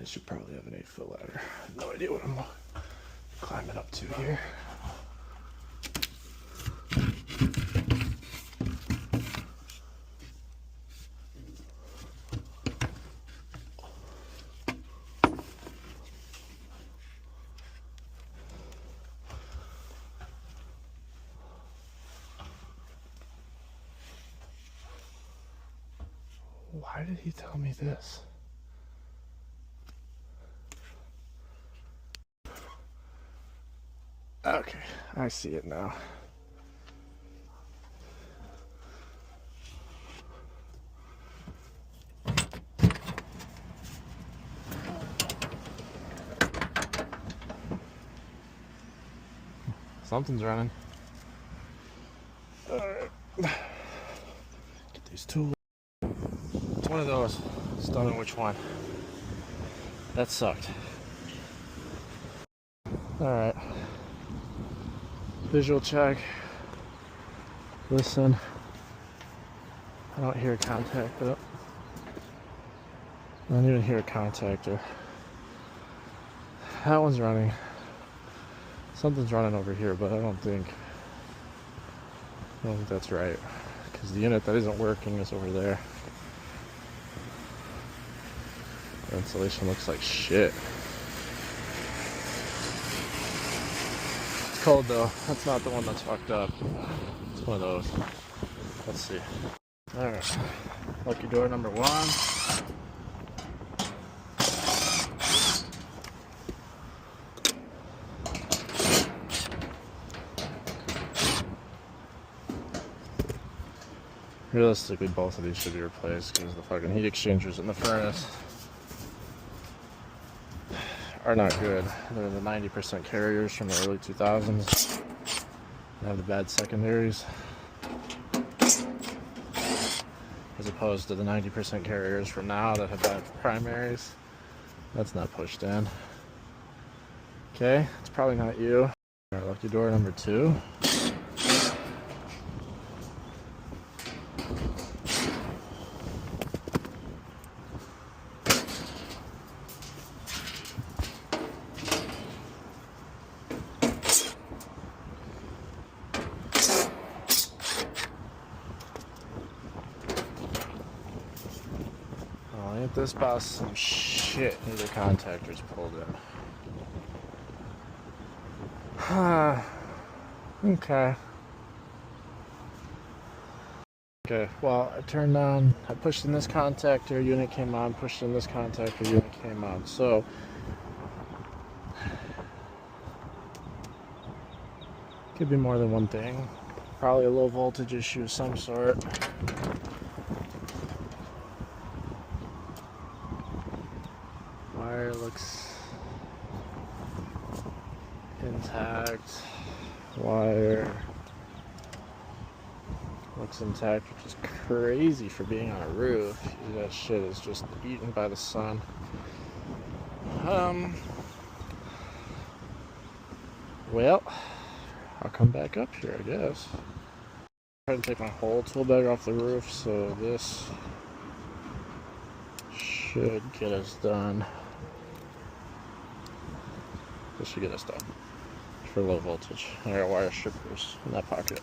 should probably have an 8-foot ladder. No idea what I'm climbing up to here. Why did he tell me this? Okay, I see it now. Something's running. Alright. Get these tools. It's one of those. Just don't know which one. That sucked. Alright. Visual check. Listen. I don't hear a contactor. I don't even hear a contactor. That one's running. Something's running over here, but I don't think that's right. Because the unit that isn't working is over there. The insulation looks like shit. It's cold though. That's not the one that's fucked up. It's one of those. Let's see. Alright. Lucky door number 1. Realistically, both of these should be replaced because the fucking heat exchangers in the furnace are not good. They're the 90% carriers from the early 2000s. They have the bad secondaries, as opposed to the 90% carriers from now that have bad primaries. That's not pushed in. Okay, it's probably not you. Our lucky door number 2. Ain't this about some shit? Neither contactor's pulled in. Okay. Okay, well, I turned on, I pushed in this contactor, unit came on, pushed in this contactor, unit came on. So, could be more than one thing. Probably a low voltage issue of some sort. Wire looks intact. Wire looks intact, which is crazy for being on a roof. That shit is just eaten by the sun. Well, I'll come back up here, I guess. Try to take my whole tool bag off the roof, so this should get us done. This should get us done for low voltage. I got wire strippers in that pocket.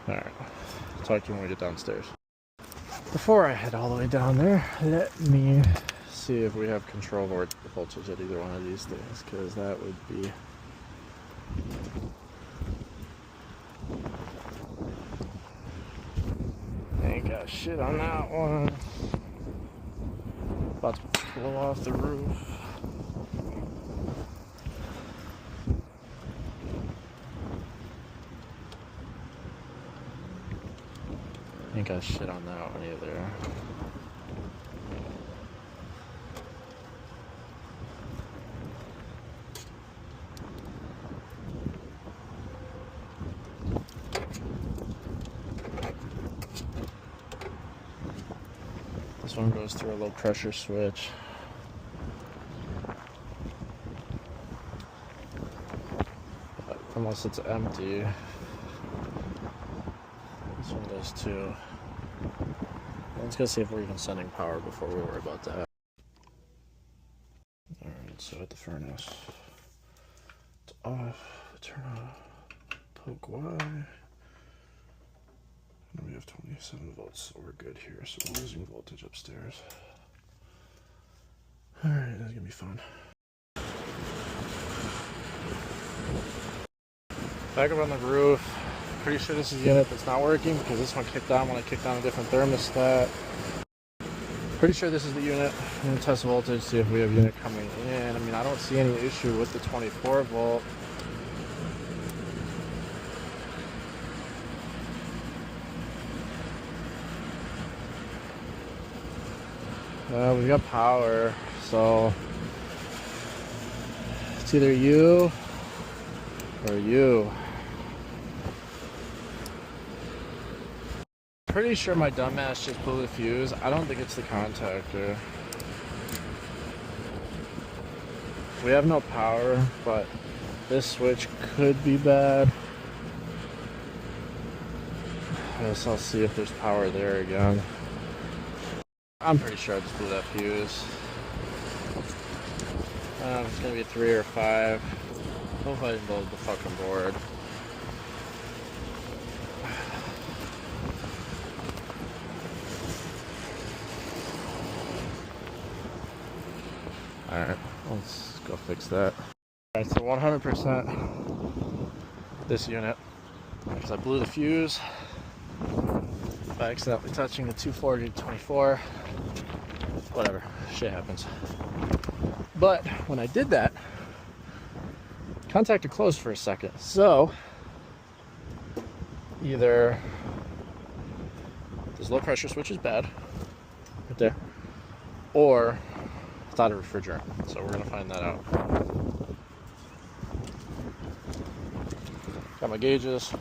Alright, talk to you when we get downstairs. Before I head all the way down there, let me see if we have control over the voltage at either one of these things, because that would be ain't got shit on that one. About to blow off the roof. Ain't got shit on that one either. This one goes through a low pressure switch. But unless it's empty, this one goes to Let's go see if we're even sending power before we worry about that. Alright, so at the furnace, it's off, turn on, poke Y, and we have 27 volts, so we're good here, so we're losing voltage upstairs. Alright, that's gonna be fun. Back up on the roof. Pretty sure this is the unit that's not working because this one kicked on when I kicked on a different thermostat. Pretty sure this is the unit. I'm going to test voltage, see if we have unit coming in. I mean, I don't see any issue with the 24 volt. We got power, so it's either you or you. Pretty sure my dumbass just blew the fuse. I don't think it's the contactor. We have no power, but this switch could be bad. I guess I'll see if there's power there again. I'm pretty sure I just blew that fuse. It's gonna be 3 or 5. Hopefully I didn't blow the fucking board. Alright, let's go fix that. Alright, so 100% this unit, because I blew the fuse by accidentally touching the 240 to 24. Whatever, shit happens. But when I did that, contactor closed for a second. So either this low pressure switch is bad, right there, or it's out of refrigerant. So we're gonna find that out. Got my gauges.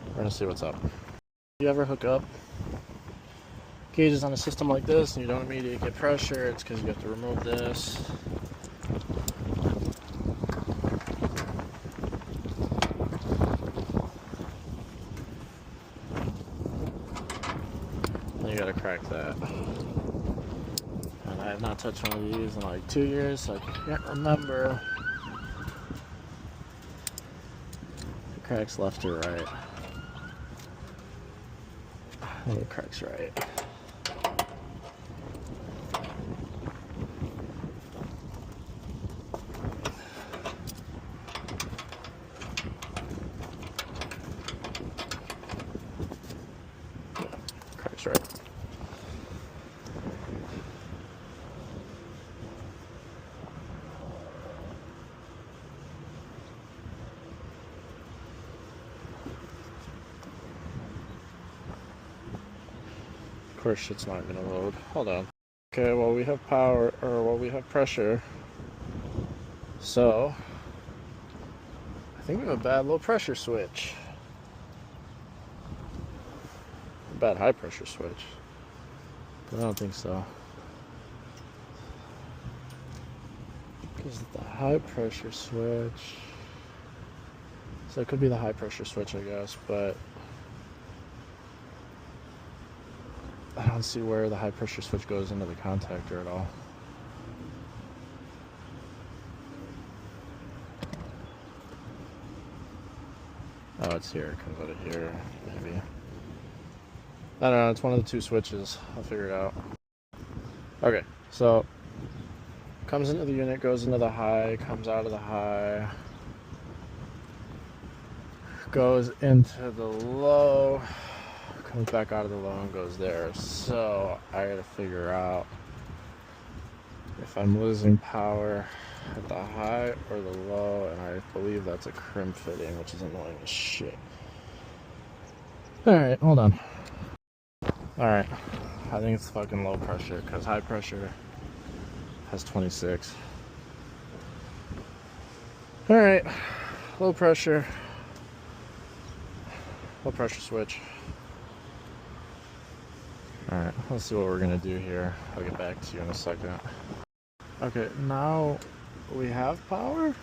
We're gonna see what's up. You ever hook up gauges on a system like this and you don't immediately get pressure? It's because you have to remove this. And you gotta crack that. And I have not touched one of these in like 2 years, so I can't remember if it cracks left or right. I think it cracks right. Cracks right. Of course shit's not gonna load. Hold on. Okay, well we have power, or well we have pressure. So I think we have a bad low pressure switch. A bad high pressure switch. But I don't think so. Because the high pressure switch. So it could be the high pressure switch, I guess, but I don't see where the high pressure switch goes into the contactor at all. Oh, it's here. It comes out of here, maybe. I don't know. It's one of the two switches. I'll figure it out. Okay, so comes into the unit, goes into the high, comes out of the high, goes into the low, comes back out of the low and goes there. So I gotta figure out if I'm losing power at the high or the low, and I believe that's a crimp fitting, which is annoying as shit. Alright, hold on. Alright, I think it's fucking low pressure, because high pressure has 26. Alright, low pressure switch. Alright, let's see what we're gonna do here. I'll get back to you in a second. Okay, now we have power?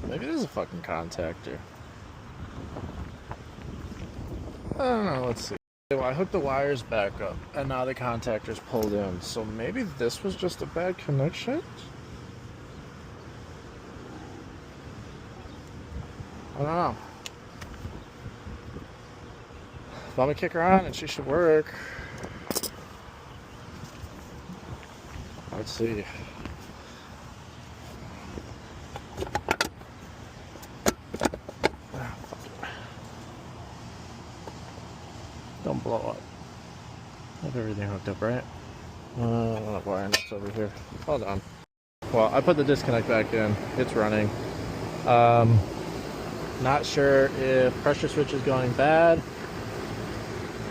Maybe there's a fucking contactor. I don't know, let's see. Well, I hooked the wires back up, and now the contactor's pulled in. So maybe this was just a bad connection? I don't know. But I'm gonna kick her on, and she should work. Let's see. Don't blow up. I have everything hooked up, right? Wire nuts over here. Hold on. Well, I put the disconnect back in. It's running. Not sure if pressure switch is going bad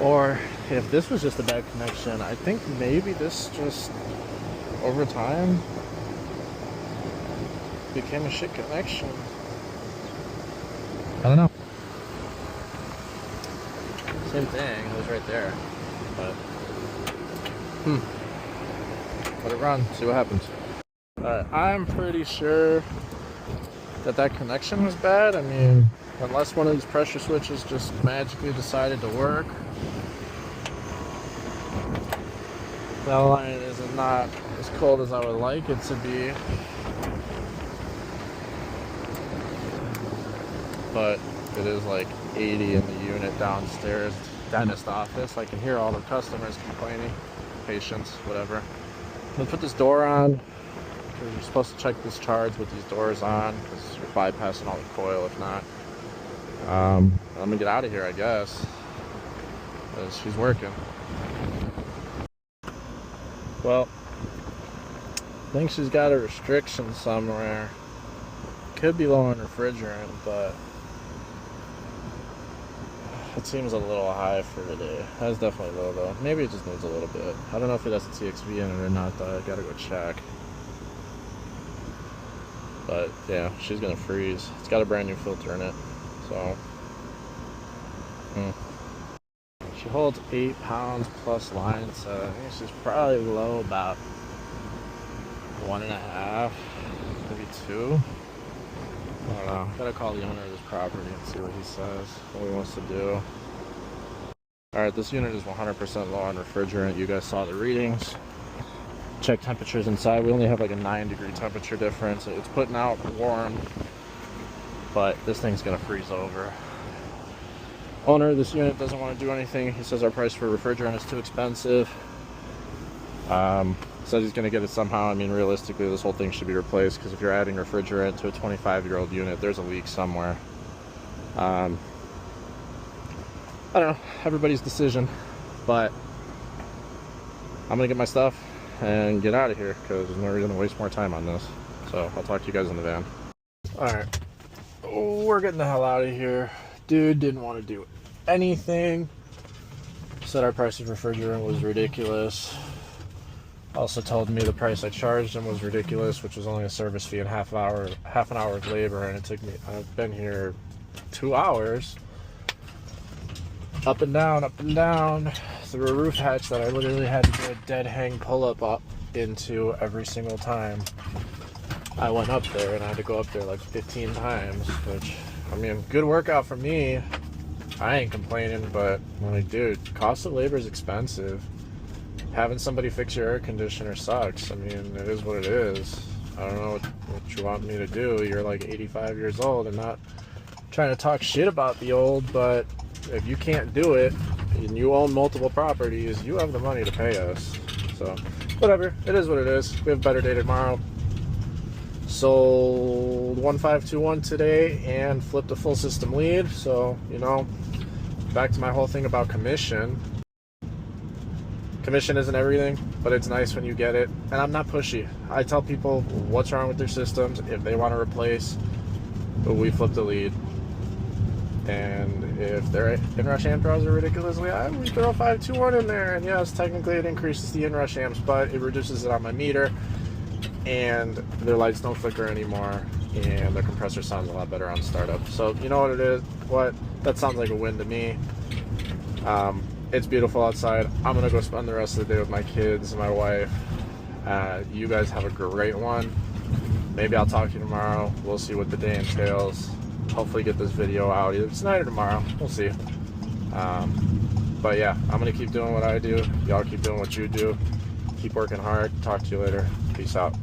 or if this was just a bad connection. I think maybe this just over time became a shit connection. I don't know. Same thing, it was right there. But let it run, see what happens. Alright, I'm pretty sure that connection was bad. I mean, unless one of these pressure switches just magically decided to work. That line is not as cold as I would like it to be. But it is like 80 in the unit downstairs, dentist office. I can hear all the customers complaining, patients, whatever. I'm gonna put this door on. You're supposed to check this charge with these doors on because you're bypassing all the coil if not. I'm gonna get out of here, I guess, because she's working. Well, I think she's got a restriction somewhere. Could be low on refrigerant, but it seems a little high for today. That's definitely low though. Maybe it just needs a little bit. I don't know if it has a TXV in it or not though. I gotta go check. But yeah, she's gonna freeze. It's got a brand new filter in it, so she holds 8 pounds plus line, so I think she's probably low about 1.5, maybe 2. I don't know. Gotta call the owner of this property and see what he says, what he wants to do. Alright, this unit is 100% low on refrigerant. You guys saw the readings. Check temperatures inside. We only have like a 9-degree temperature difference. It's putting out warm, but this thing's gonna freeze over. Owner of this unit doesn't want to do anything. He says our price for refrigerant is too expensive. Says he's gonna get it somehow. I mean, realistically, this whole thing should be replaced because if you're adding refrigerant to a 25-year-old unit, there's a leak somewhere. I don't know. Everybody's decision, but I'm gonna get my stuff and get out of here because there's no reason to waste more time on this. So I'll talk to you guys in the van. Alright, we're getting the hell out of here. Dude didn't want to do anything. Said our price of refrigerant was ridiculous. Also told me the price I charged him was ridiculous, which was only a service fee and half an hour of labor, and it took me, I've been here 2 hours. Up and down through a roof hatch that I literally had to do a dead hang pull-up up into every single time I went up there, and I had to go up there like 15 times, which, I mean, good workout for me. I ain't complaining, but I'm like, dude, cost of labor is expensive. Having somebody fix your air conditioner sucks. I mean, it is what it is. I don't know what you want me to do. You're like 85 years old and not trying to talk shit about the old, but if you can't do it and you own multiple properties, you have the money to pay us. So whatever, it is what it is. We have a better day tomorrow. Sold 1521 today and flipped a full system lead. So, you know, back to my whole thing about commission. Commission isn't everything, but it's nice when you get it. And I'm not pushy. I tell people what's wrong with their systems. If they want to replace, we flip the lead. And if their inrush amp draws are ridiculously high, we throw 521 in there. And yes, technically it increases the inrush amps, but it reduces it on my meter. And their lights don't flicker anymore. And their compressor sounds a lot better on startup. So you know what it is? That sounds like a win to me. It's beautiful outside. I'm gonna go spend the rest of the day with my kids and my wife. You guys have a great one. Maybe I'll talk to you tomorrow. We'll see what the day entails. Hopefully get this video out either tonight or tomorrow. We'll see. But yeah, I'm gonna keep doing what I do. Y'all keep doing what you do. Keep working hard. Talk to you later. Peace out.